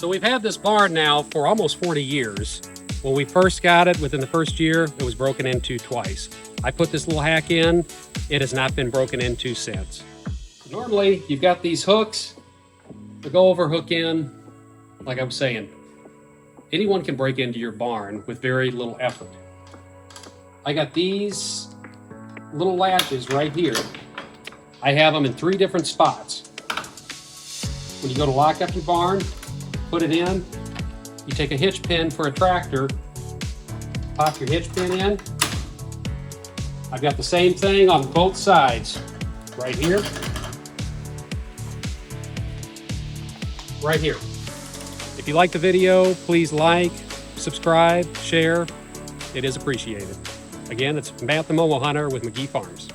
So we've had this barn now for almost 40 years. When we first got it, within the first year, it was broken into twice. I put this little hack in, it has not been broken into since. Normally, you've got these hooks to go over, hook in. Like I was saying, anyone can break into your barn with very little effort. I got these little latches right here. I have them in 3 different spots. When you go to lock up your barn, put it in, you take a hitch pin for a tractor, pop your hitch pin in. I've got the same thing on both sides, right here, right here. If you like the video, please like, subscribe, share. It is appreciated. Again, it's Matt the Momo Hunter with McGee Farms.